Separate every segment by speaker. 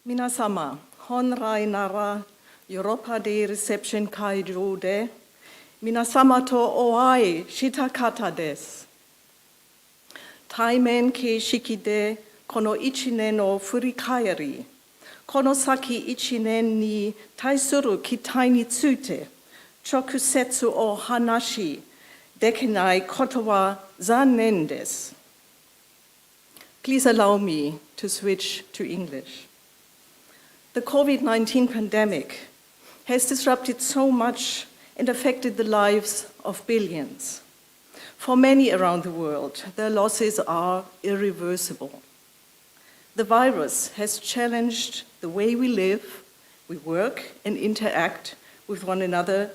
Speaker 1: 皆様、本来ならヨーロッパでレセプション会場で皆様とお会いしたかったです。対面形式でこの1年を振り返り、この先1年に対する期待について直接お話しできないことは残念です。Please allow me to switch to English. The COVID-19 pandemic has disrupted so much and affected the lives of billions. For many around the world, their losses are irreversible. The virus has challenged the way we live, we work and interact with one another,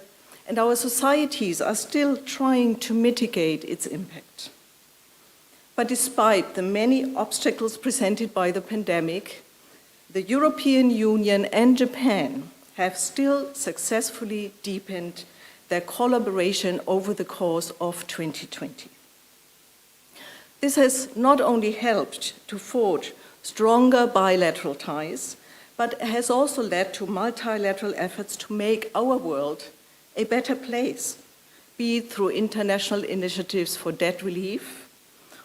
Speaker 1: and our societies are still trying to mitigate its impact. But despite the many obstacles presented by the pandemic, the European Union and Japan have still successfully deepened their collaboration over the course of 2020. This has not only helped to forge stronger bilateral ties, but has also led to multilateral efforts to make our world a better place, be it through international initiatives for debt relief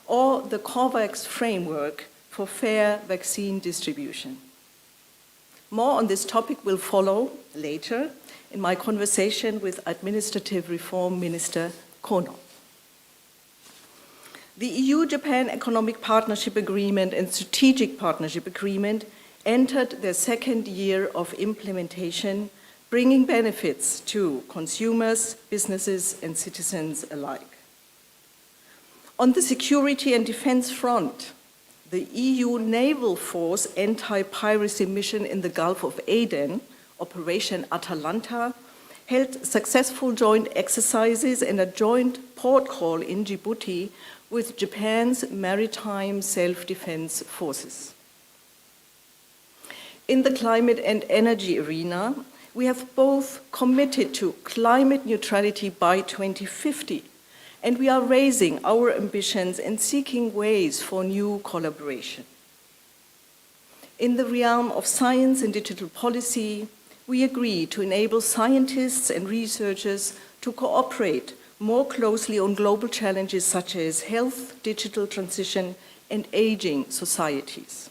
Speaker 1: or the COVAX framework for fair vaccine distribution. More on this topic will follow later in my conversation with Administrative Reform Minister Kono. The EU-Japan Economic Partnership Agreement and Strategic Partnership Agreement entered their second year of implementation, bringing benefits to consumers, businesses, and citizens alike. On the security and defense front, the EU Naval Force anti-piracy mission in the Gulf of Aden, Operation Atalanta, held successful joint exercises and a joint port call in Djibouti with Japan's maritime self-defense forces. In the climate and energy arena, we have both committed to climate neutrality by 2050, and we are raising our ambitions and seeking ways for new collaboration. In the realm of science and digital policy, we agree to enable scientists and researchers to cooperate more closely on global challenges such as health, digital transition, and aging societies.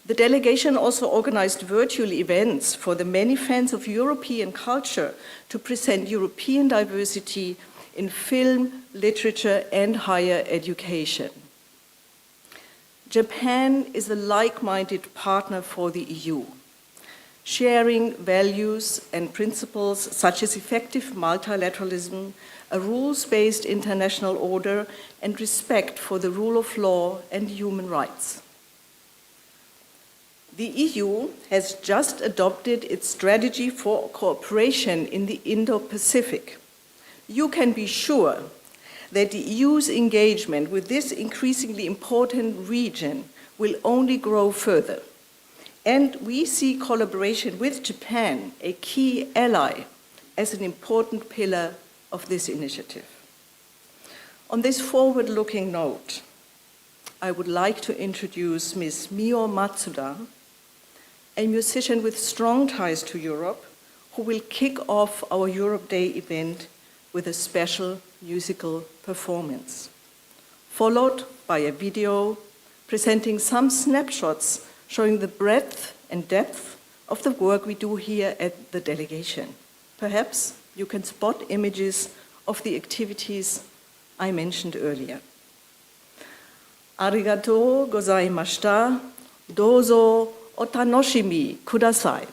Speaker 1: The delegation also organized virtual events for the many fans of European culture to present European diversity in film, literature, and higher education. Japan is a like-minded partner for the EU, sharing values and principles such as effective multilateralism, a rules-based international order, and respect for the rule of law and human rights. The EU has just adopted its strategy for cooperation in the Indo-Pacific. You can be sure that the EU's engagement with this increasingly important region will only grow further. And we see collaboration with Japan, a key ally, as an important pillar of this initiative. On this forward-looking note, I would like to introduce Ms. Mio Matsuda, a musician with strong ties to Europe, who will kick off our Europe Day event with a special musical performance, followed by a video presenting some snapshots showing the breadth and depth of the work we do here at the delegation. Perhaps you can spot images of the activities I mentioned earlier. ありがとうございました。どうぞお楽しみください。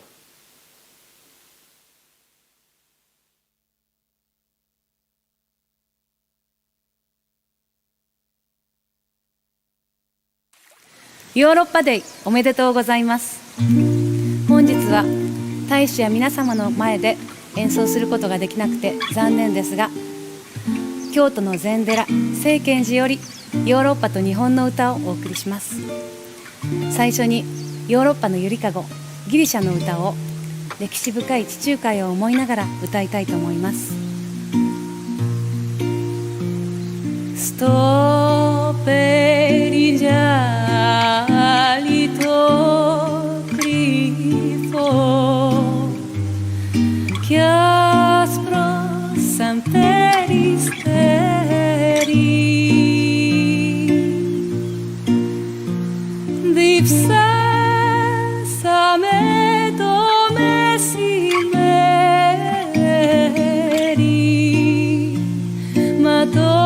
Speaker 2: ヨーロッパデイおめでとうございます。本日は大使や皆様の前で演奏することができなくて残念ですが、京都の禅寺清見寺よりヨーロッパと日本の歌をお送りします。最初にヨーロッパのゆりかごギリシャの歌を歴史深い地中海を思いながら歌いたいと思います。ストペリジャリトクリフォキャスプロサンテリステリディプササメドメシメリマト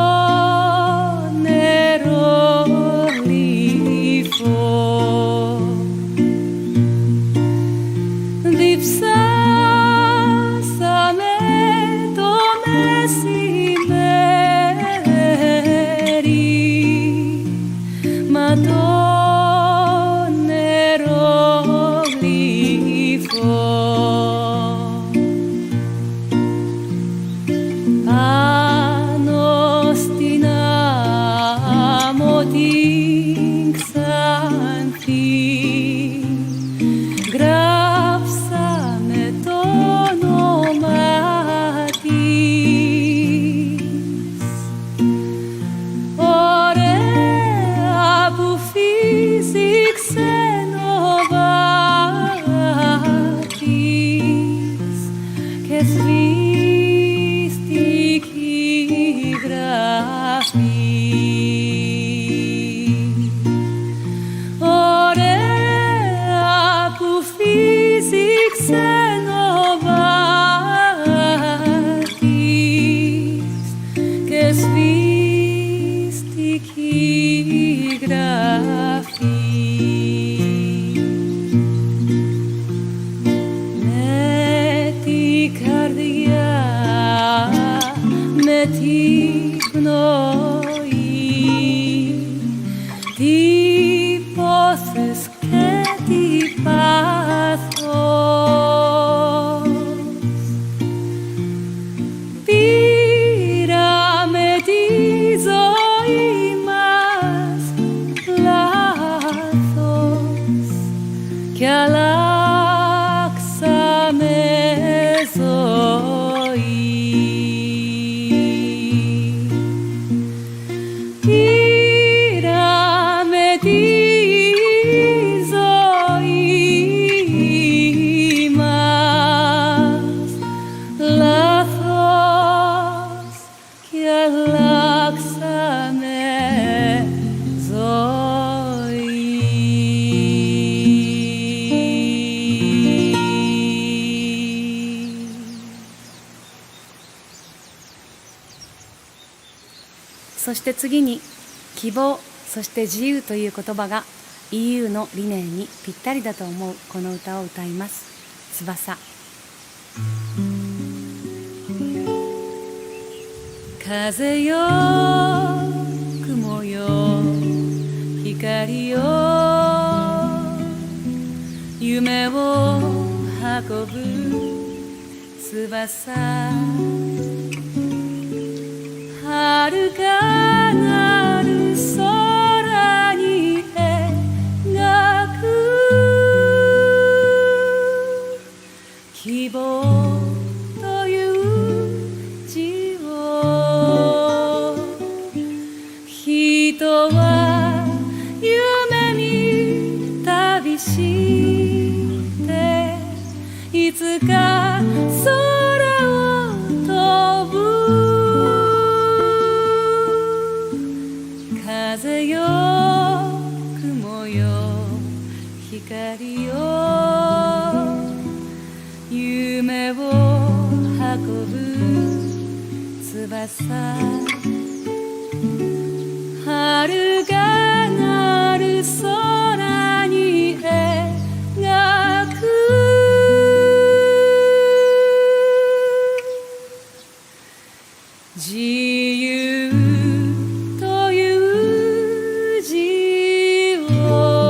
Speaker 2: そして次に希望、そして自由という言葉が EU の理念にぴったりだと思うこの歌を歌います。翼。風よ雲よ光よ夢を運ぶ翼遥かなる空に描く希望という字を人は夢に旅していつか空を飛ぶ翼春がなる空に描く自由という字を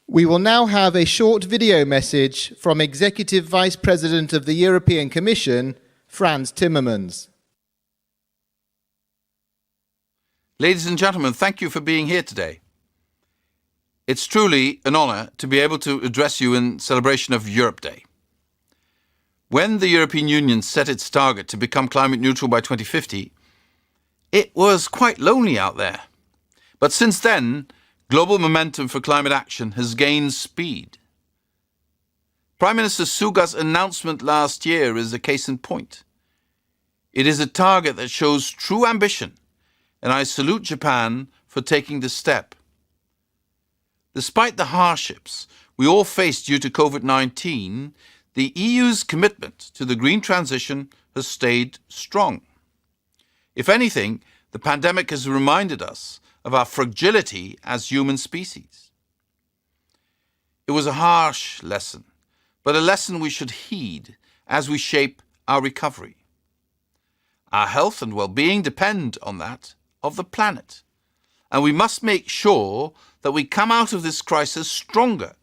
Speaker 3: We will now have a short video message from Executive Vice President of the European Commission, Frans Timmermans.
Speaker 4: Ladies and gentlemen, thank you for being here today. It's truly an honor to be able to address you in celebration of Europe Day. When the European Union set its target to become climate neutral by 2050, it was quite lonely out there. But since then, global momentum for climate action has gained speed. Prime Minister Suga's announcement last year is a case in point. It is a target that shows true ambition, and I salute Japan for taking this step. Despite the hardships we all face due to COVID-19, the EU's commitment to the green transition has stayed strong. If anything, the pandemic has reminded us of our fragility as human species. It was a harsh lesson, but a lesson we should heed as we shape our recovery. Our health and well-being depend on that of the planet, and we must make sure that we come out of this crisis stronger,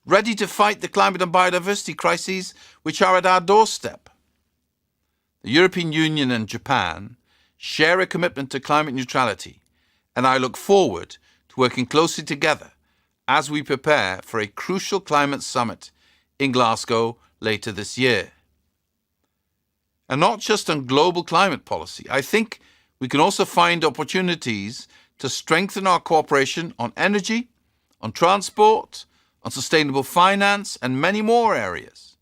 Speaker 4: ready to fight the climate and biodiversity crises which are at our doorstep. The European Union and Japan share a commitment to climate neutrality, and I look forward to working closely together as we prepare for a crucial climate summit in Glasgow later this year. And not just on global climate policy, I think we can also find opportunities to strengthen our cooperation on energy, on transport, on sustainable finance, and many more areas.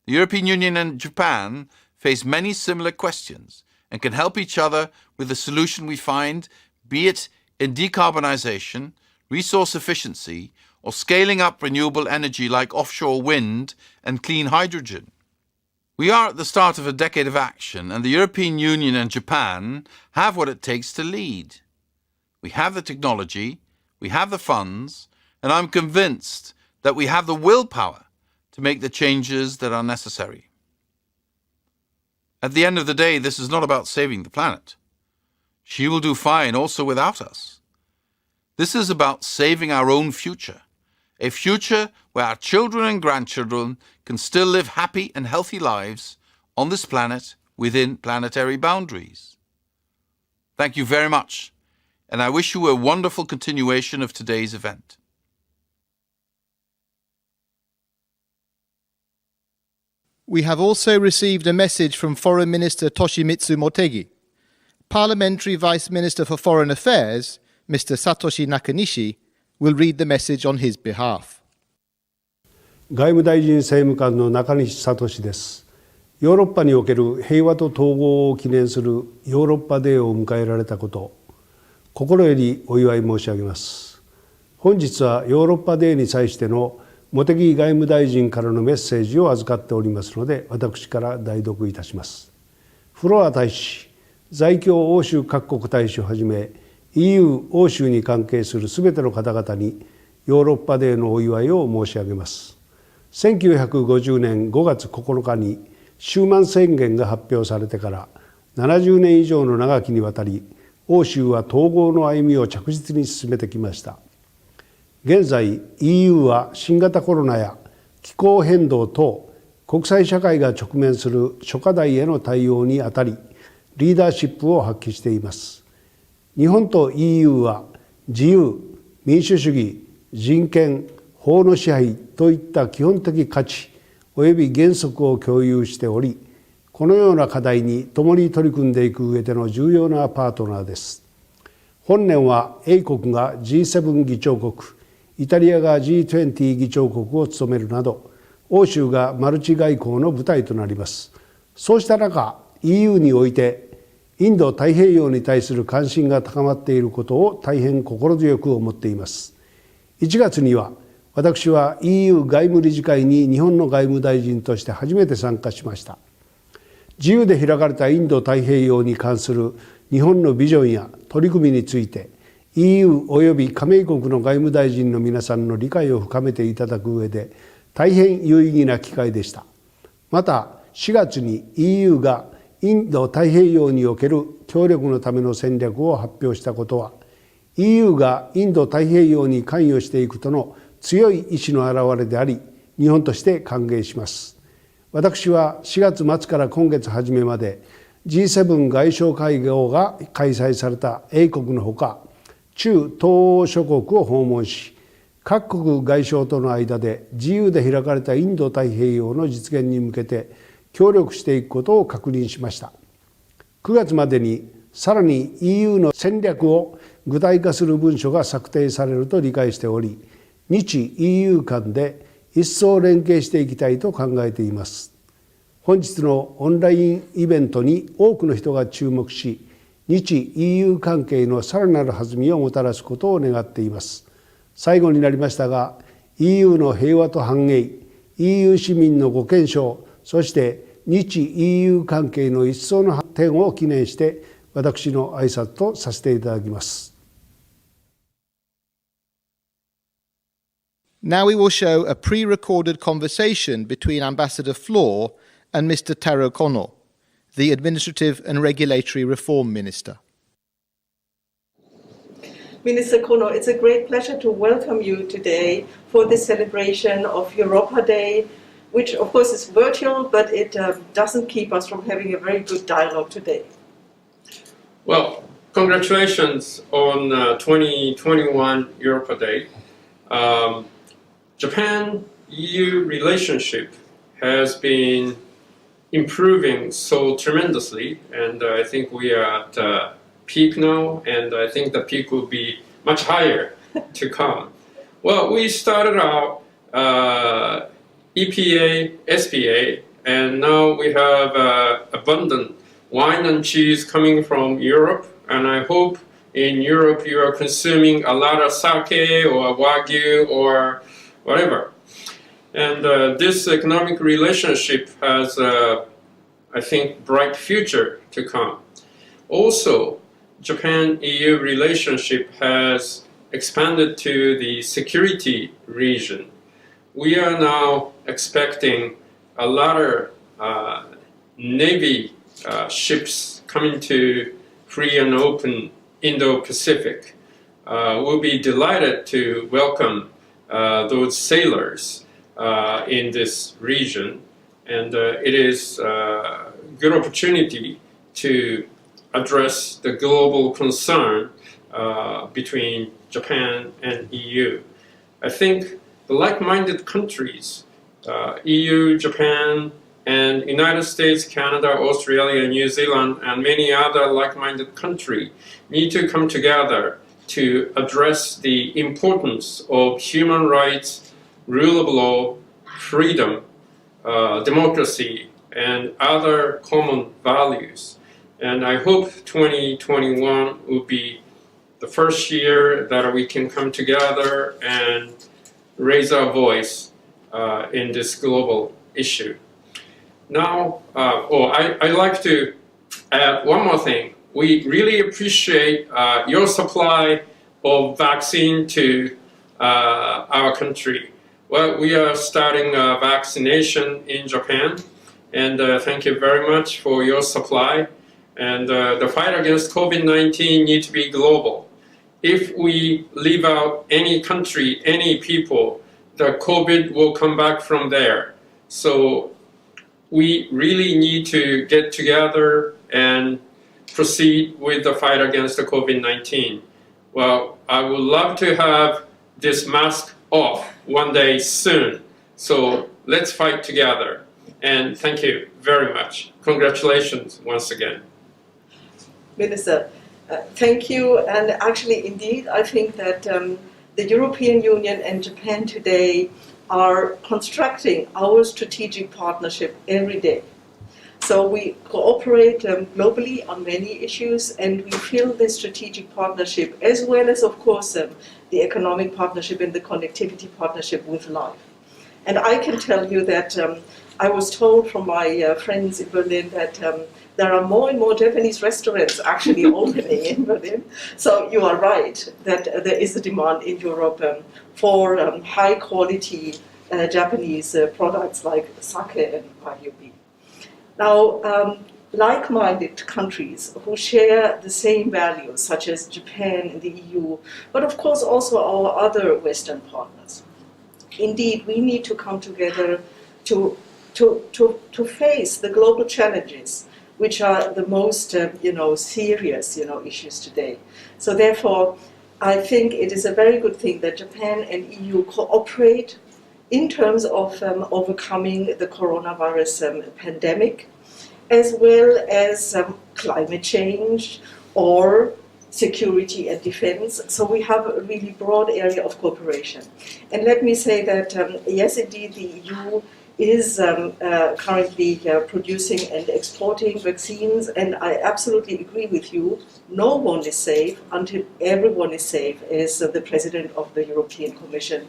Speaker 4: The European Union and Japan face many similar questions and can help each other with the solution we find, be it in decarbonisation, resource efficiency, or scaling up renewable energy like offshore wind and clean hydrogen. We are at the start of a decade of action, and the European Union and Japan have what it takes to lead. We have the technology, we have the funds, and I'm convinced that we have the willpower to make the changes that are necessary. At the end of the day, this is not about saving the planet. She will do fine also without us. This is about saving our own future, a future where our children and grandchildren can still live happy and healthy lives on this planet within planetary boundaries. Thank you very much, and I wish you a wonderful continuation of today's event.
Speaker 3: We have also received a message from Foreign Minister Toshimitsu Motegi. Parliamentary Vice Minister for Foreign Affairs, Mr. Satoshi Nakanishi, will read the message on his behalf.
Speaker 5: 外務大臣政務官の中西聡です。ヨーロッパにおける平和と統合を記念するヨーロッパデーを迎えられたこと、心よりお祝い申し上げます。本日はヨーロッパデーに際しての茂木外務大臣からのメッセージを預かっておりますので、私から代読いたします。フロア大使、在京欧州各国大使をはじめ EU 欧州に関係するすべての方々にヨーロッパデーのお祝いを申し上げます。1950年5月9日にシューマン宣言が発表されてから70年以上の長きにわたり、欧州は統合の歩みを着実に進めてきました。現在 EU は新型コロナや気候変動等国際社会が直面する諸課題への対応にあたりリーダーシップを発揮しています。日本と EU は自由、民主主義、人権、法の支配といった基本的価値及び原則を共有しており、このような課題に共に取り組んでいく上での重要なパートナーです。本年は英国が G7 議長国、イタリアが G20 議長国を務めるなど、欧州がマルチ外交の舞台となります。そうした中、EU においてインド太平洋に対する関心が高まっていることを大変心強く思っています。1月には私は EU 外務理事会に日本の外務大臣として初めて参加しました。自由で開かれたインド太平洋に関する日本のビジョンや取り組みについて EU および加盟国の外務大臣の皆さんの理解を深めていただく上で大変有意義な機会でした。また4月に EU がインド太平洋における協力のための戦略を発表したことは EU がインド太平洋に関与していくとの強い意志の表れであり、日本として歓迎します。私は4月末から今月初めまで G7 外相会合が開催された英国のほか、中東欧諸国を訪問し、各国外相との間で自由で開かれたインド太平洋の実現に向けて協力していくことを確認しました。9月までにさらに EU の戦略を具体化する文書が策定されると理解しており、日 EU 間で一層連携していきたいと考えています。本日のオンラインイベントに多くの人が注目し、日 EU 関係のさらなる弾みをもたらすことを願っています。最後になりましたが、EU の平和と繁栄、EU 市民のご健勝、そして日 EU 関係の一層の発展を記念して、私の挨拶とさせていただきます。
Speaker 3: Now we will show a pre-recorded conversation between Ambassador Flor and Mr. Taro Kono, the Administrative and Regulatory Reform Minister.
Speaker 1: Minister Kono, it's a great pleasure to welcome you today for this celebration of Europa Day, which of course is virtual, but it doesn't keep us from having a very good dialogue today.
Speaker 6: Well, congratulations on 2021 Europa Day. Japan-EU relationship has been improving so tremendously, and I think we are at peak now, and I think the peak will be much higher to come. Well, we started out EPA, SPA, and now we have abundant wine and cheese coming from Europe, and I hope in Europe you are consuming a lot of sake or wagyu or whatever. And this economic relationship has, I think, bright future to come. Also, Japan-EU relationship has expanded to the security region. We are now expecting a lot of Navy ships coming to free and open Indo-Pacific. We'll be delighted to welcome those sailors in this region, and it is a good opportunity to address the global concern between Japan and EU. I think the like-minded countries, EU, Japan, and United States, Canada, Australia, New Zealand, and many other like-minded countries need to come together to address the importance of human rights, rule of law, freedom, democracy, and other common values. And I hope 2021 will be the first year that we can come together and raise our voice in this global issue. Now, I'd like to add one more thing. We really appreciate your supply of vaccine to our country. Well, we are starting vaccination in Japan, and thank you very much for your supply. And the fight against COVID-19 needs to be global. If we leave out any country, any people, the COVID will come back from there. So we really need to get together and proceed with the fight against the COVID-19. Well, I would love to have this mask off one day soon. So let's fight together. And thank you very much. Congratulations once again.
Speaker 1: Minister, thank you. And actually, indeed, I think that the European Union and Japan today are constructing our strategic partnership every day. So we cooperate globally on many issues, and we feel this strategic partnership, as well as, of course, the economic partnership and the connectivity partnership with life. And I can tell you that I was told from my friends in Berlin that there are more and more Japanese restaurants actually opening in Berlin. So you are right that there is a demand in Europe for high quality Japanese products like sake and wagyu. Now, like-minded countries who share the same values, such as Japan and the EU, but of course also our other Western partners. Indeed, we need to come together to face the global challenges, which are the most serious issues today. So therefore, I think it is a very good thing that Japan and EU cooperate in terms of overcoming the coronavirus pandemic, as well as climate change or security and defense. So we have a really broad area of cooperation. And let me say that, yes, indeed, the EU is currently producing and exporting vaccines, and I absolutely agree with you. No one is safe until everyone is safe, as the President of the European Commission,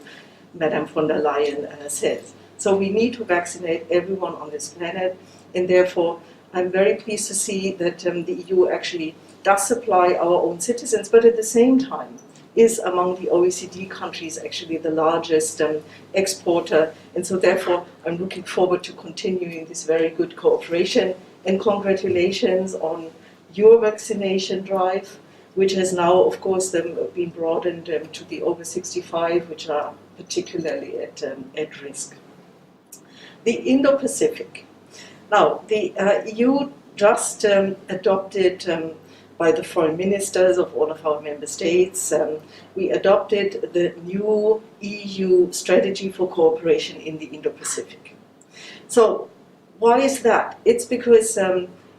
Speaker 1: Madame von der Leyen, says. So we need to vaccinate everyone on this planet, and therefore I'm very pleased to see that the EU actually does supply our own citizens, but at the same time is among the OECD countries actually the largest exporter. And so therefore I'm looking forward to continuing this very good cooperation, and congratulations on your vaccination drive, which has now of course been broadened to the over 65, which are particularly at risk. The Indo-Pacific. Now, the EU just adopted by the foreign ministers of all of our member states, we adopted the new EU strategy for cooperation in the Indo-Pacific. So why is that? It's because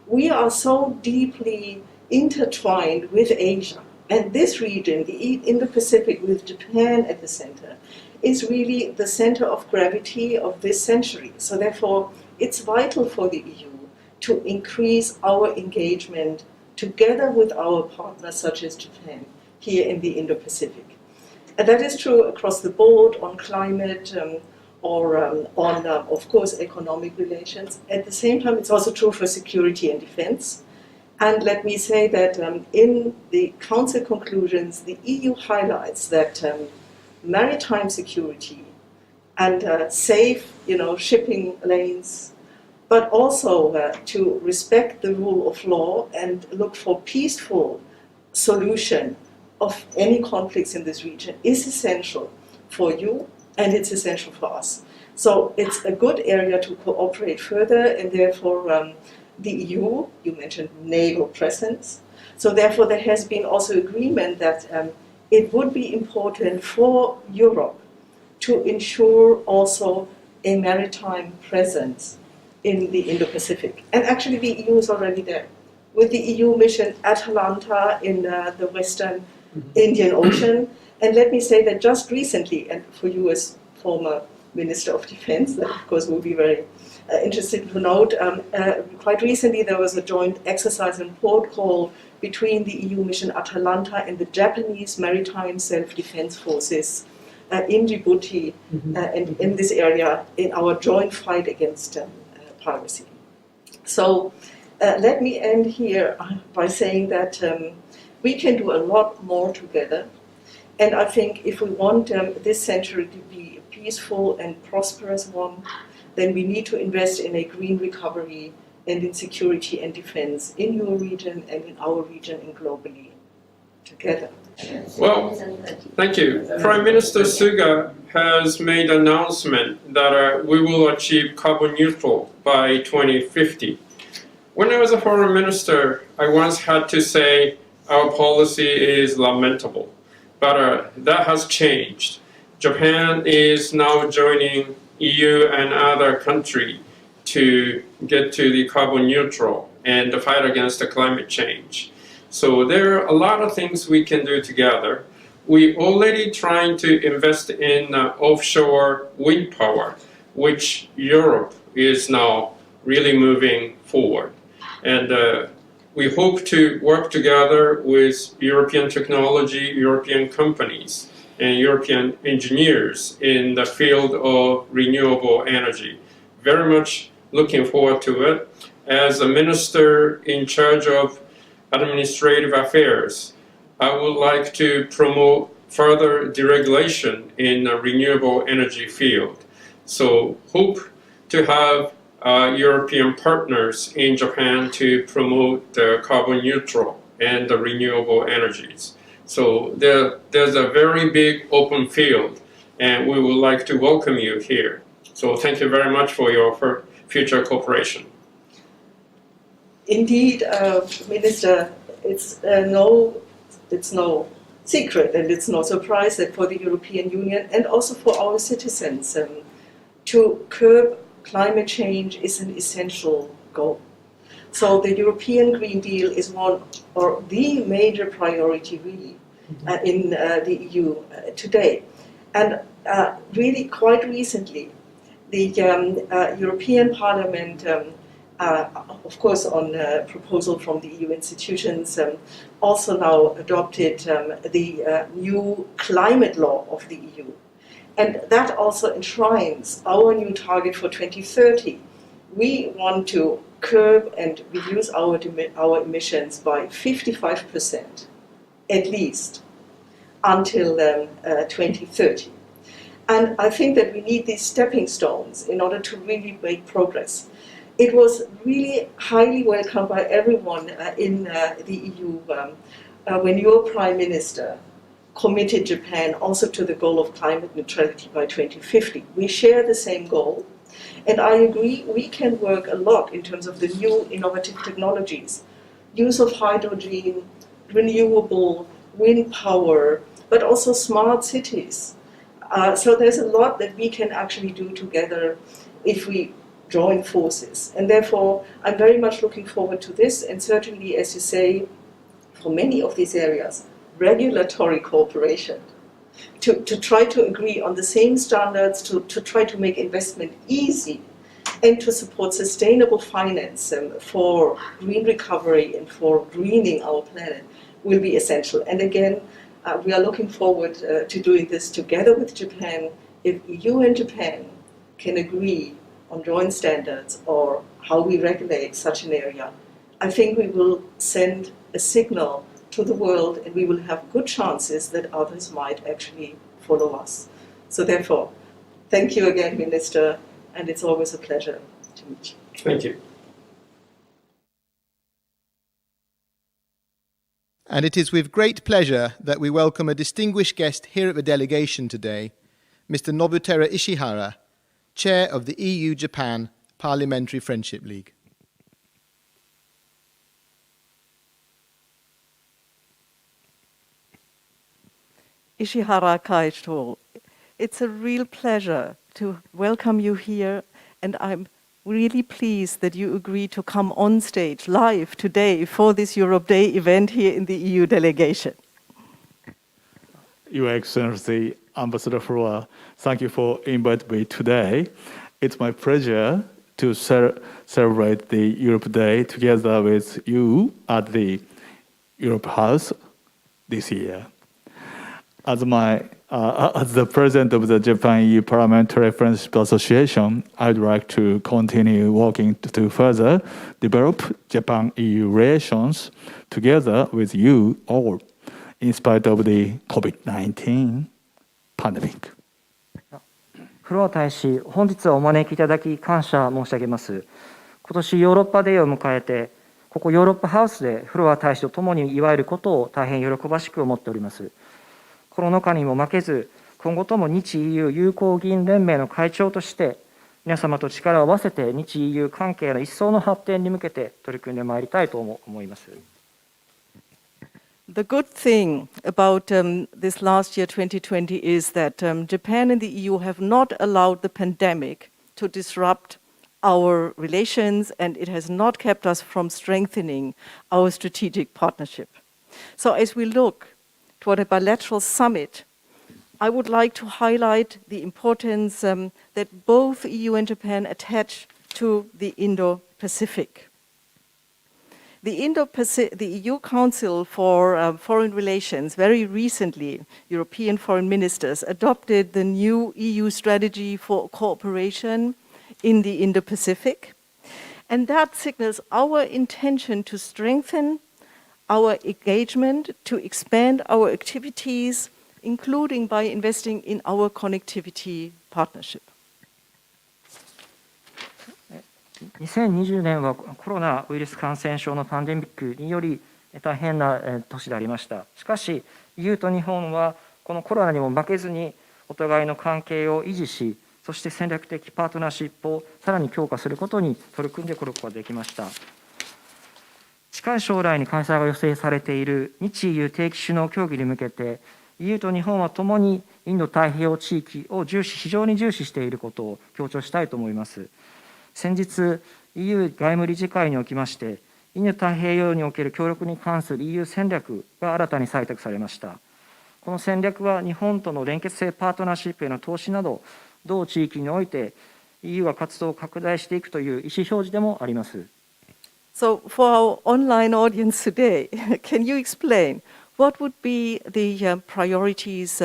Speaker 1: we are so deeply intertwined with Asia, and this region, the Indo-Pacific with Japan at the center, is really the center of gravity of this century. So therefore, it's vital for the EU to increase our engagement together with our partners such as Japan here in the Indo-Pacific. And that is true across the board on climate or on, of course, economic relations. At the same time, it's also true for security and defense. And let me say that in the Council conclusions, the EU highlights that maritime security and safe, shipping lanes, but also to respect the rule of law and look for peaceful solution of any conflicts in this region is essential for you, and it's essential for us. So it's a good area to cooperate further, and therefore the EU, you mentioned naval presence, so therefore there has been also agreement that it would be important for Europe to ensure also a maritime presence in the Indo-Pacific. And actually the EU is already there, with the EU mission Atalanta in the Western Indian Ocean. And let me say that just recently, and for you as former Minister of Defense, that of course will be very interested to note, quite recently there was a joint exercise in port call between the EU mission Atalanta and the Japanese Maritime Self-Defense Forces in Djibouti and in this area in our joint fight against piracy. So let me end here by saying that we can do a lot more together. And I think if we want this century to be a peaceful and prosperous one, then we need to invest in a green recovery and in security and defense in your region and in our region and globally together.
Speaker 6: Well, thank you. Prime Minister Suga has made an announcement that we will achieve carbon neutral by 2050. When I was a foreign minister, I once had to say our policy is lamentable, but that has changed. Japan is now joining EU and other countries to get to the carbon neutral and the fight against the climate change. So there are a lot of things we can do together. We already trying to invest in offshore wind power, which Europe is now really moving forward. And we hope to work together with European technology, European companies, and European engineers in the field of renewable energy. Very much looking forward to it. As a minister in charge of administrative affairs, I would like to promote further deregulation in the renewable energy field. So hope to have European partners in Japan to promote the carbon neutral and the renewable energies. So there's a very big open field, and we would like to welcome you here. So thank you very much for your future cooperation.
Speaker 1: Indeed, Minister, it's no secret and it's no surprise that for the European Union and also for our citizens, to curb climate change is an essential goal. So the European Green Deal is one or the major priority really in the EU today. And really quite recently, the European Parliament of course on proposal from the EU institutions, also now adopted the new climate law of the EU. And that also enshrines our new target for 2030. We want to curb and reduce our emissions by 55%, at least, until 2030. And I think that we need these stepping stones in order to really make progress. It was really highly welcomed by everyone in the EU when your Prime Minister committed Japan also to the goal of climate neutrality by 2050. We share the same goal, and I agree we can work a lot in terms of the new innovative technologies, use of hydrogen, renewable wind power, but also smart cities. So there's a lot that we can actually do together if we join forces. And therefore, I'm very much looking forward to this, and certainly, as you say, for many of these areas, regulatory cooperation, to try to agree on the same standards, to try to make investment easy, and to support sustainable finance for green recovery and for greening our planet will be essential. And again, we are looking forward to doing this together with Japan. If EU and Japan can agree on joint standards or how we regulate such an area, I think we will send a signal to the world, and we will have good chances that others might actually follow us. So therefore, thank you again, Minister, and it's always a pleasure to meet you.
Speaker 6: Thank you.
Speaker 3: And it is with great pleasure that we welcome a distinguished guest here at the delegation today, Mr. Nobuteru Ishihara, Chair of the EU-Japan Parliamentary Friendship League.
Speaker 1: Ishihara Kaito, it's a real pleasure to welcome you here, and I'm really pleased that you agreed to come on stage live today for this Europe Day event here in the EU delegation.
Speaker 7: Your Excellency, Ambassador Flora, thank you for inviting me today. It's my pleasure to celebrate the Europe Day together with you at the Europe House this year. As the president of the Japan-EU Parliamentary Friendship Association, I'd like to continue working to further develop Japan-EU relations together with you all, in spite of the COVID-19 pandemic.
Speaker 8: フロア大使、本日はお招きいただき感謝申し上げます。今年ヨーロッパデーを迎えて、ここヨーロッパハウスでフロア大使と共に祝えることを大変喜ばしく思っております。コロナ禍にも負けず、今後とも日 EU 友好議員連盟の会長として、皆様と力を合わせて日 EU 関係の一層の発展に向けて取り組んでまいりたいと思います。
Speaker 1: The good thing about this last year, 2020, is that Japan and the EU have not allowed the pandemic to disrupt our relations, and it has not kept us from strengthening our strategic partnership. So as we look toward a bilateral summit, I would like to highlight the importance that both EU and Japan attach to the Indo-Pacific. The EU Council for Foreign Relations very recently, European foreign ministers, adopted the new EU strategy for cooperation in the Indo-Pacific. And that signals our intention to strengthen our engagement, to expand our activities, including by investing in our connectivity partnership.
Speaker 8: 2020年はコロナウイルス感染症のパンデミックにより大変な年でありました。しかし、EU と日本はこのコロナにも負けずにお互いの関係を維持し、そして戦略的パートナーシップをさらに強化することに取り組んでくることができました。近い将来に開催が予定されている日 EU 定期首脳協議に向けて、EU と日本はともにインド太平洋地域を非常に重視していることを強調したいと思います。先日、EU 外務理事会におきまして、インド太平洋における協力に関する EU 戦略が新たに採択されました。この戦略は日本との連結性パートナーシップへの投資など、同地域において EU が活動を拡大していくという意思表示でもあります。
Speaker 1: So for our online audience today, can you explain what would be the priorities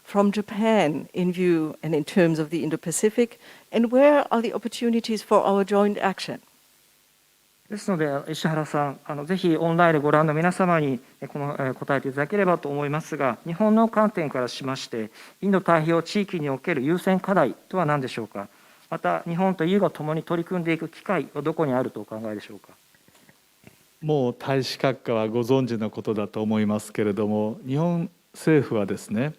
Speaker 1: from Japan in view and in terms of the Indo-Pacific, and where are the opportunities for our joint action?
Speaker 8: ですので、石原さん、ぜひオンラインでご覧の皆様に答えていただければと思いますが、日本の観点からしまして、インド太平洋地域における優先課題とは何でしょうか。また、日本と EU が共に取り組んでいく機会はどこにあるとお考えでしょうか。
Speaker 7: もう大使閣下はご存知のことだと思いますけれども、日本政府はですね、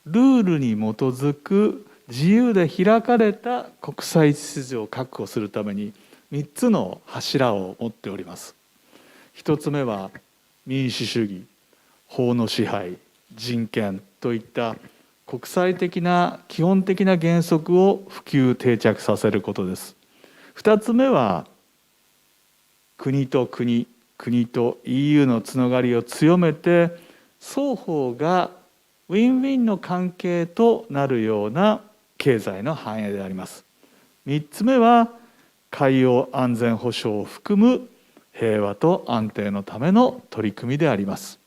Speaker 7: ルールに基づく自由で開かれた国際秩序を確保するために3つの柱を持っております。1つ目は民主主義、法の支配、人権といった国際的な基本的な原則を普及定着させることです。2つ目は国と国、国と EU のつながりを強めて、双方がウィンウィンの関係となるような経済の繁栄であります。3つ目は海洋安全保障を含む平和と安定のための取り組みであります。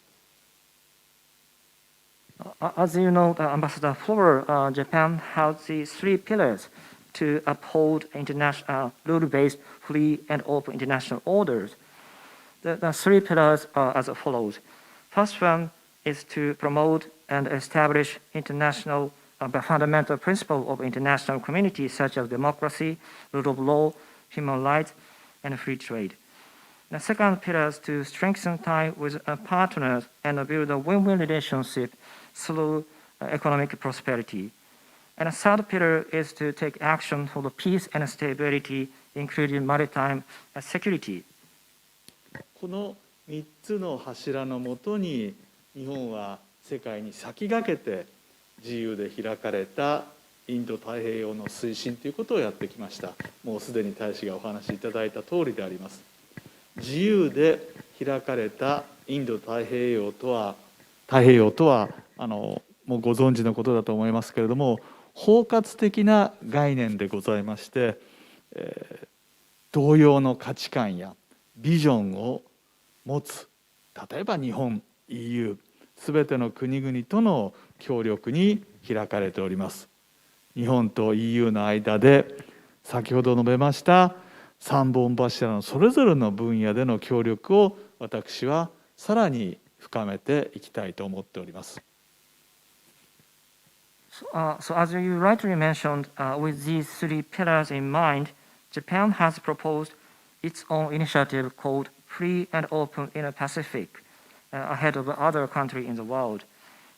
Speaker 8: As you know, Ambassador Flora, Japan has these three pillars to uphold international rule-based, free and open international orders. The three pillars are as follows. First one is to promote and establish international fundamental principles of international community such as democracy, rule of law, human rights, and free trade. The second pillar is to strengthen ties with partners and build a win-win relationship through economic prosperity. And the third pillar is to take action for the peace and stability, including maritime security.
Speaker 7: この3つの柱のもとに、日本は世界に先駆けて自由で開かれたインド太平洋の推進ということをやってきました。もうすでに大使がお話しいただいた通りであります。自由で開かれたインド太平洋とはもうご存知のことだと思いますけれども、包括的な概念でございまして、同様の価値観やビジョンを持つ、例えば日本 EU すべての国々との協力に開かれております。日本と EU の間で先ほど述べました3本柱のそれぞれの分野での協力を私はさらに深めていきたいと思っております。
Speaker 8: So as you rightly mentioned, with these three pillars in mind, Japan has proposed its own initiative called Free and Open Indo-Pacific, ahead of other countries in the world.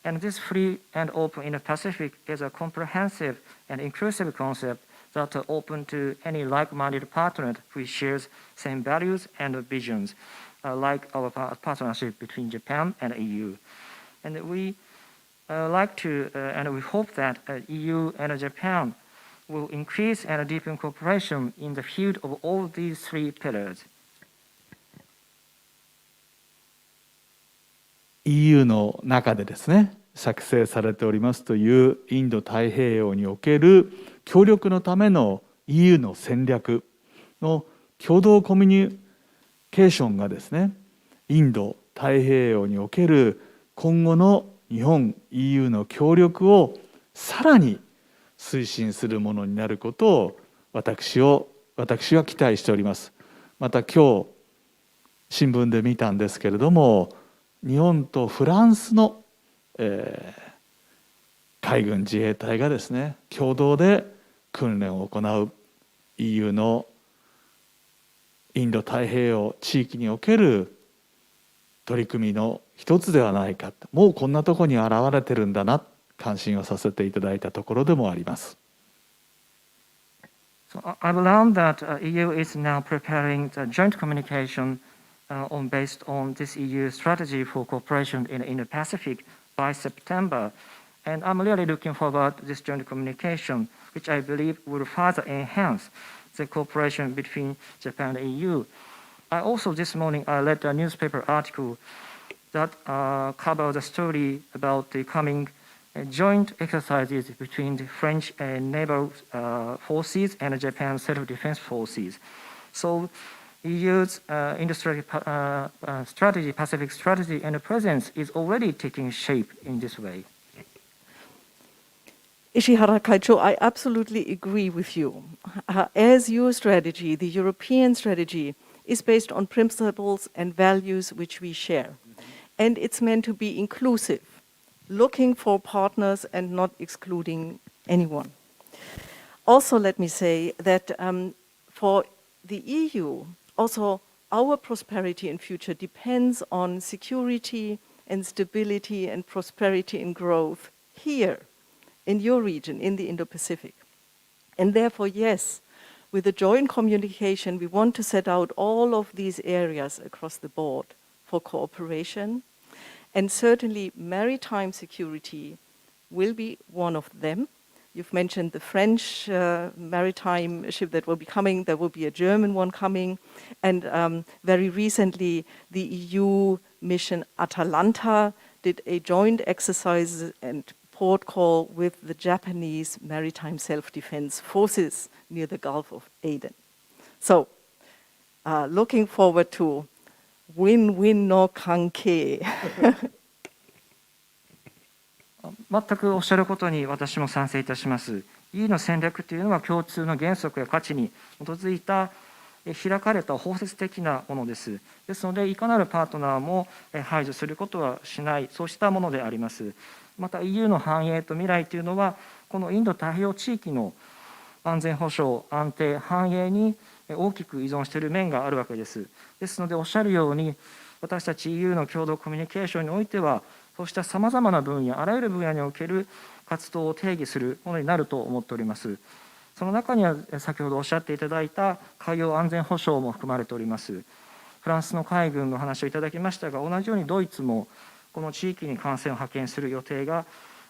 Speaker 8: And this Free and Open Indo-Pacific is a comprehensive and inclusive concept that are open to any like-minded partner who shares same values and visions, like our partnership between Japan and EU. And we like to, and we hope that EU and Japan will increase and deepen cooperation in the field of all these three pillars.
Speaker 7: EU の中でですね、作成されておりますというインド太平洋における協力のための EU の戦略の共同コミュニケーションがですね、インド太平洋における今後の日本 EU の協力をさらに推進するものになることを私は期待しております。また今日新聞で見たんですけれども、日本とフランスの、海軍自衛隊がですね、共同で訓練を行う EU のインド太平洋地域における取り組みの一つではないか、もうこんなところに現れてるんだな、関心をさせていただいたところでもあります。
Speaker 8: So I've learned that EU is now preparing the joint communication based on this EU strategy for cooperation in the Indo-Pacific by September. And I'm really looking forward to this joint communication, which I believe will further enhance the cooperation between Japan and EU. I also, this morning, I read a newspaper article that covered the story about the coming joint exercises between the French naval forces and Japan's self-defense forces. So EU's industry strategy, Pacific strategy and presence is already taking shape in this way.
Speaker 1: Ishihara Kaicho, I absolutely agree with you. As your strategy, the European strategy, is based on principles and values which we share. And it's meant to be inclusive, looking for partners and not excluding anyone. Also, let me say that for the EU, also our prosperity and future depends on security and stability and prosperity and growth here in your region, in the Indo-Pacific. And therefore, yes, with the joint communication, we want to set out all of these areas across the board for cooperation. And certainly maritime security will be one of them. You've mentioned the French maritime ship that will be coming. There will be a German one coming. And very recently, the EU mission Atalanta did a joint exercise and port call with the Japanese maritime self-defense forces near the Gulf of Aden. So, looking forward to win-win no kankei.
Speaker 8: 全くおっしゃることに私も賛成いたします。EU の戦略というのは共通の原則や価値に基づいた開かれた包摂的なものです。ですので、いかなるパートナーも排除することはしない、そうしたものであります。また EU の繁栄と未来というのは、このインド太平洋地域の安全保障、安定、繁栄に大きく依存している面があるわけです。ですので、おっしゃるように、私たち EU の共同コミュニケーションにおいては、そうしたさまざまな分野、あらゆる分野における活動を定義するものになると思っております。その中には、先ほどおっしゃっていただいた海洋安全保障も含まれております。フランスの海軍の話をいただきましたが、同じようにドイツもこの地域に艦船を派遣する予定が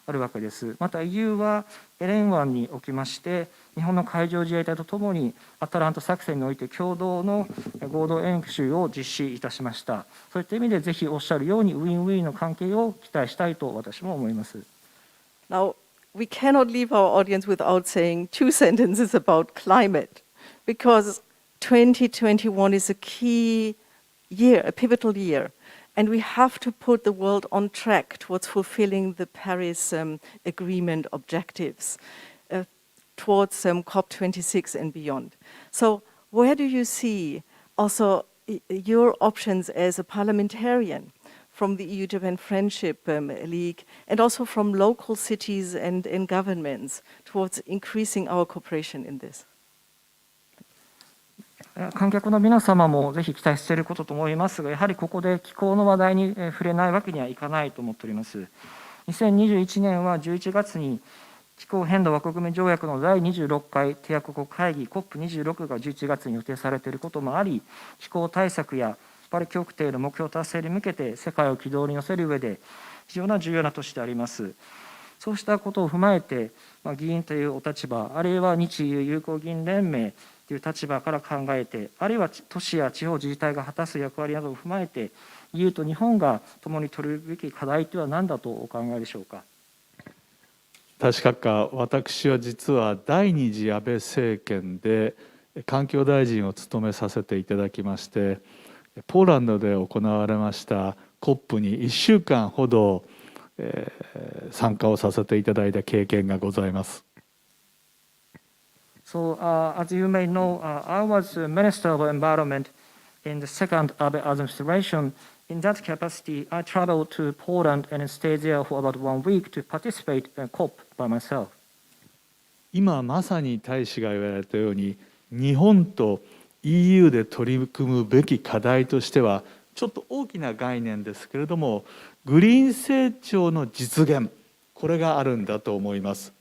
Speaker 8: あるわけです。また EU はエレン湾におきまして日本の海上自衛隊とともにアタランタ作戦において共同の合同演習を実施いたしました。そういった意味でぜひおっしゃるようにウィンウィンの関係を期待したいと私も思います。
Speaker 1: Now, we cannot leave our audience without saying two sentences about climate, because 2021 is a key year, a pivotal year, and we have to put the world on track towards fulfilling the Paris Agreement objectives, towards COP26 and beyond. So where do you see also your options as a parliamentarian from the EU-Japan Friendship League and also from local cities and governments towards increasing our cooperation in this?
Speaker 8: 観客の皆様もぜひ期待していることと思いますが、やはりここで気候の話題に触れないわけにはいかないと思っております。2021年は11月に気候変動枠組み条約の第26回締約国会議 COP26 が11月に予定されていることもあり、気候対策やパリ協定の目標達成に向けて世界を軌道に乗せる上で非常な重要な年であります。そうしたことを踏まえて、議員というお立場、あるいは日 EU 友好議員連盟という立場から考えて、あるいは都市や地方自治体が果たす役割などを踏まえて、EU と日本が共に取るべき課題とは何だとお考えでしょうか。
Speaker 7: 確か私は実は第二次安倍政権で環境大臣を務めさせていただきまして、ポーランドで行われました COP に1週間ほど、参加をさせていただいた経験がございます。
Speaker 8: So, as you may know, I was Minister of Environment in the second Abe administration. In that capacity, I traveled to Poland and stayed there for about 1 week to participate in COP by myself.
Speaker 7: 今まさに大使が言われたように、日本と EU で取り組むべき課題としてはちょっと大きな概念ですけれども、グリーン成長の実現、これがあるんだと思います。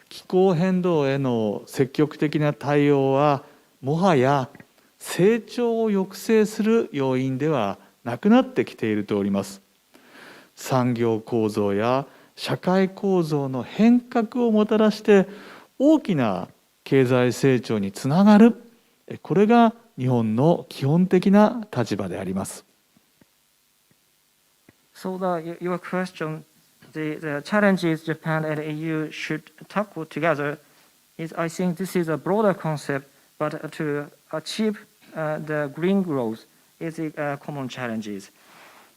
Speaker 7: 気候変動への積極的な対応はもはや成長を抑制する要因ではなくなってきているとおります。産業構造や社会構造の変革をもたらして大きな経済成長につながる、これが日本の基本的な立場であります。
Speaker 8: So your question, the challenges Japan and EU should tackle together is, I think this is a broader concept, but to achieve the green growth is the common challenges.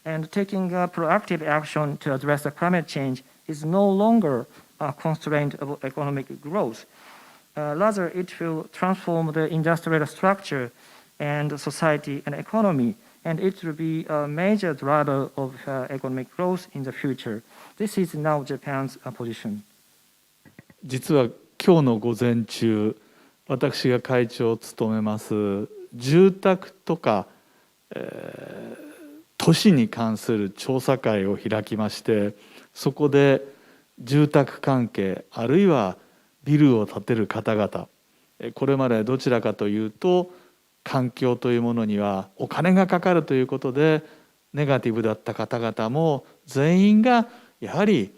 Speaker 8: And taking proactive action to address the climate change is no longer a constraint of economic growth. Rather, it will transform the industrial structure and society and economy, and it will be a major driver of economic growth in the future. This is now Japan's position.
Speaker 7: 実は今日の午前中、私が会長を務めます住宅とか、都市に関する調査会を開きまして、そこで住宅関係あるいはビルを建てる方々、これまでどちらかというと環境というものにはお金がかかるということでネガティブだった方々も全員がやはり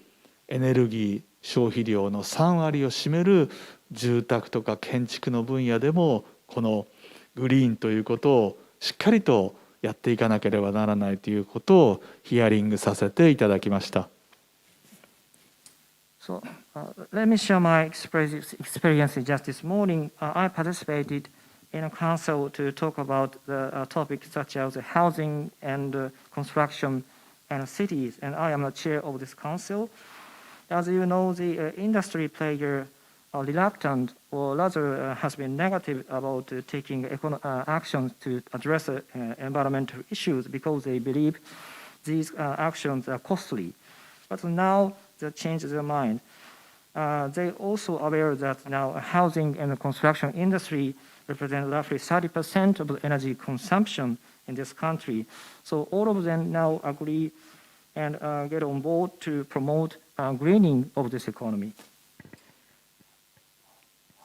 Speaker 7: エネルギー消費量の3割を占める住宅とか建築の分野でもこのグリーンということをしっかりとやっていかなければならないということをヒアリングさせていただきました。
Speaker 8: So, let me share my experience just this morning. I participated in a council to talk about the topics such as housing and construction and cities, and I am the chair of this council. As you know, the industry player are reluctant, or rather has been negative about taking actions to address environmental issues because they believe these actions are costly. But now they change their mind. They also aware that now housing and the construction industry represent roughly 30% of the energy consumption in this country. So all of them now agree and get on board to promote greening of this economy.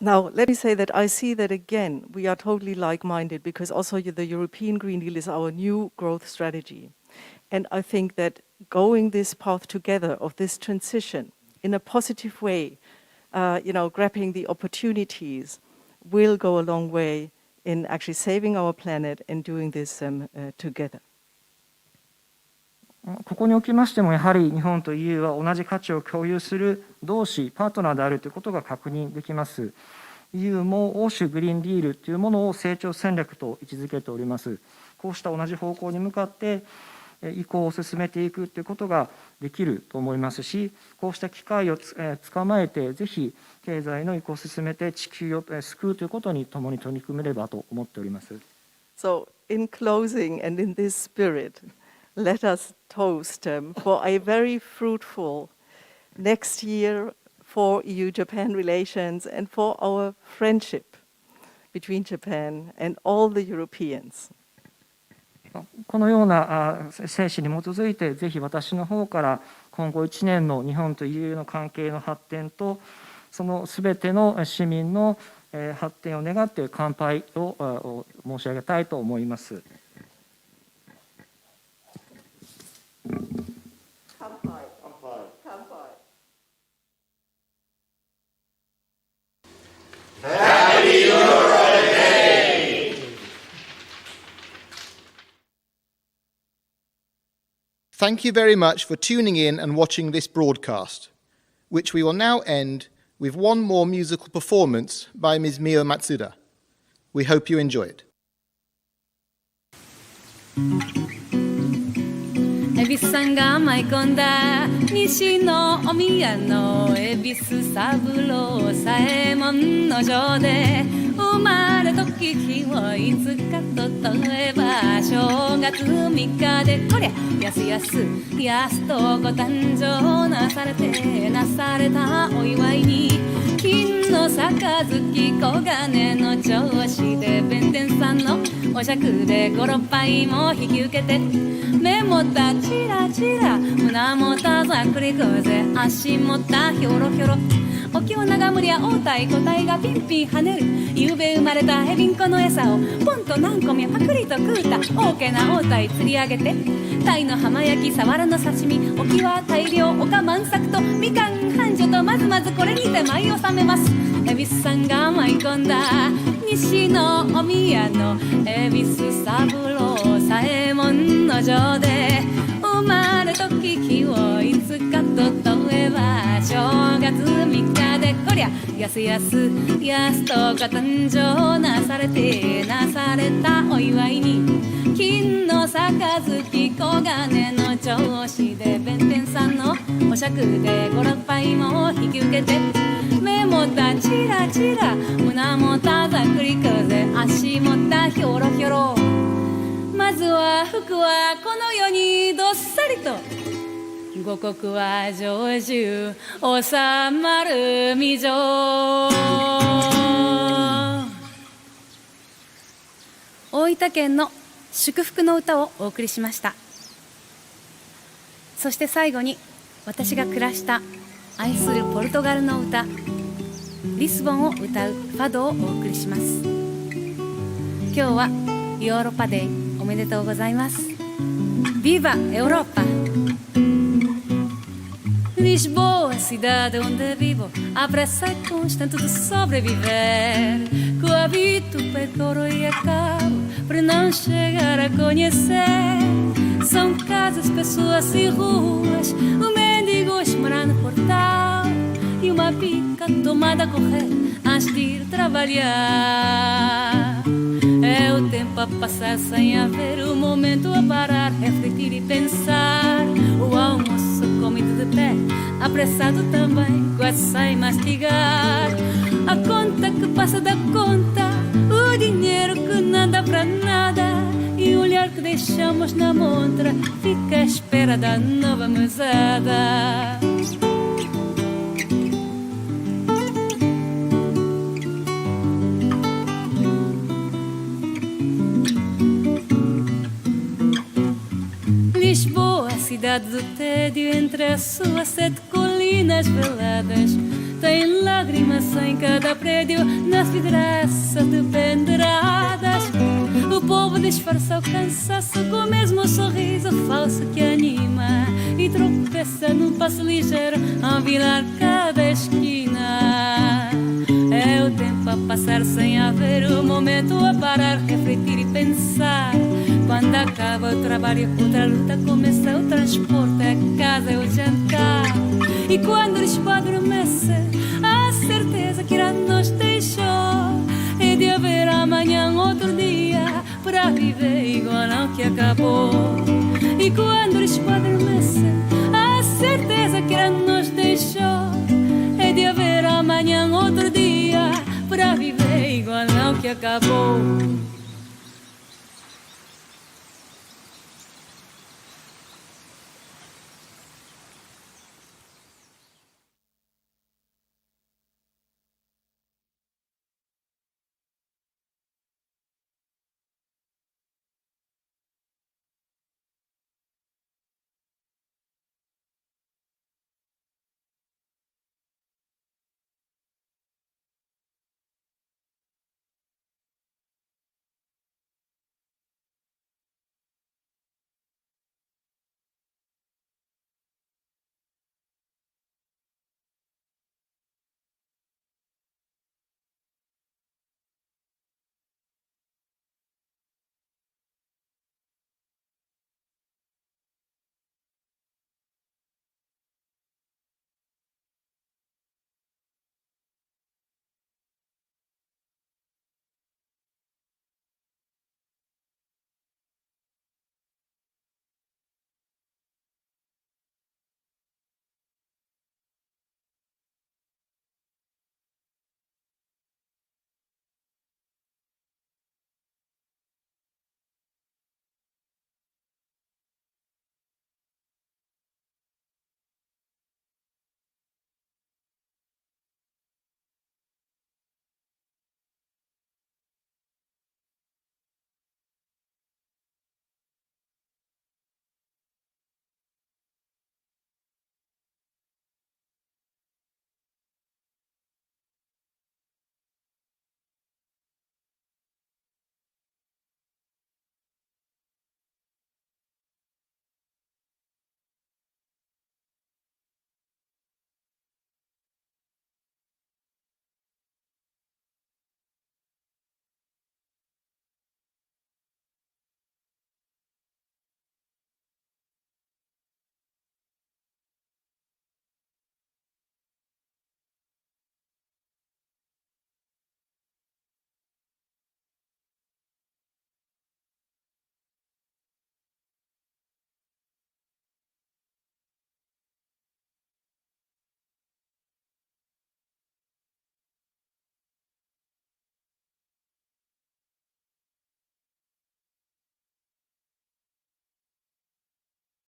Speaker 1: Now, let me say that I see that again, we are totally like-minded because also the European Green Deal is our new growth strategy. And I think that going this path together of this transition in a positive way, grabbing the opportunities will go a long way in actually saving our planet and doing this together.
Speaker 8: ここにおきましても、やはり日本と EU は同じ価値を共有する同志、パートナーであるということが確認できます。EU も欧州グリーンディールというものを成長戦略と位置づけております。こうした同じ方向に向かって移行を進めていくということができると思いますし、こうした機会を捕まえて、ぜひ経済の移行を進めて地球を救うということに共に取り組めればと思っております。
Speaker 1: So, in closing and in this spirit, let us toast for a very fruitful next year for EU-Japan relations and for our friendship between Japan and all the Europeans.
Speaker 8: このような精神に基づいて、ぜひ私の方から今後1年の日本と EU の関係の発展と、そのすべての市民の発展を願って乾杯を申し上げたいと思います。乾杯。乾杯。
Speaker 3: Happy Euro Day! Thank you very much for tuning in and watching this broadcast, which we will now end with one more musical performance by Ms Mio Matsuda. We hope you enjoy it.
Speaker 2: 恵比寿さんが舞い込んだ西のお宮の恵比寿三郎左衛門の城で生まれ時日はいつかと例えば正月3日でこりゃやすやすやすとご誕生なされたお祝いに金の杯黄金の調子で弁天さんのお酌で5、6杯も引き受けて目もたチラチラ胸もたざっくりこぜ足もたひょろひょろお経長むりゃ応対個体がピンピン跳ねるゆうべ生まれたヘビンコの餌をポンと何個みゃパクリと食うた大きな応対釣り上げて鯛の浜焼きサワラの刺身おきは大量おか満作とみかん半女とまずまずこれにて舞い納めます恵比寿さんが舞い込んだ西のお宮の恵比寿三郎左衛門の城で生まれ時日をいつかと例えば正月3日でこりゃやすやすやすとご誕生なされたお祝いに金の杯黄金の調子で弁天さんのお酌で5、6杯も引き受けて目もたチラチラ胸もたざっくりこぜ足もたひょろひょろまずは服はこの世にどっさりと五穀は常住収まる未城大分県の祝福の歌をお送りしました。そして最後に私が暮らした愛するポルトガルの歌リスボンを歌うファドをお送りします。今日はヨーロッパデーおめでとうございます。Viva Europa! Lisboa, cidade onde vivo, a pressa constante de sobreviver. Coabito, percorro e acabo para não chegar a conhecer. São casas, pessoas e ruas, o mendigo espera no portal e uma pica tomada a correr antes de ir trabalhar. É o tempo a passar sem haver um momento a parar, refletir e pensar. O almoço comido de pé, apressado também, quase sem mastigar. A conta que passa da conta, o dinheiro que não dá pra nada. E o olhar que deixamos na montra fica à espera da nova mesada. Lisboa, cidade do tédio, entre as suas 7 colinas veladas. Tem lágrimas em cada prédio, nas vidraças de penduradas. O povo de disfarça o cansaço com o mesmo sorriso falso que anima e tropeça num passo ligeiro a virar cada esquina. É o tempo a passar sem haver um momento a parar, refletir e pensar. Quando acaba o trabalho, outra luta começa, o transporte, a casa e o jantar. E quando o espada adormece, a certeza que irá nos deixou é de haver amanhã outro dia para viver igual ao que acabou. E quando o espada adormece, a certeza que irá nos deixou é de haver amanhã outro dia para viver igual ao que acabou.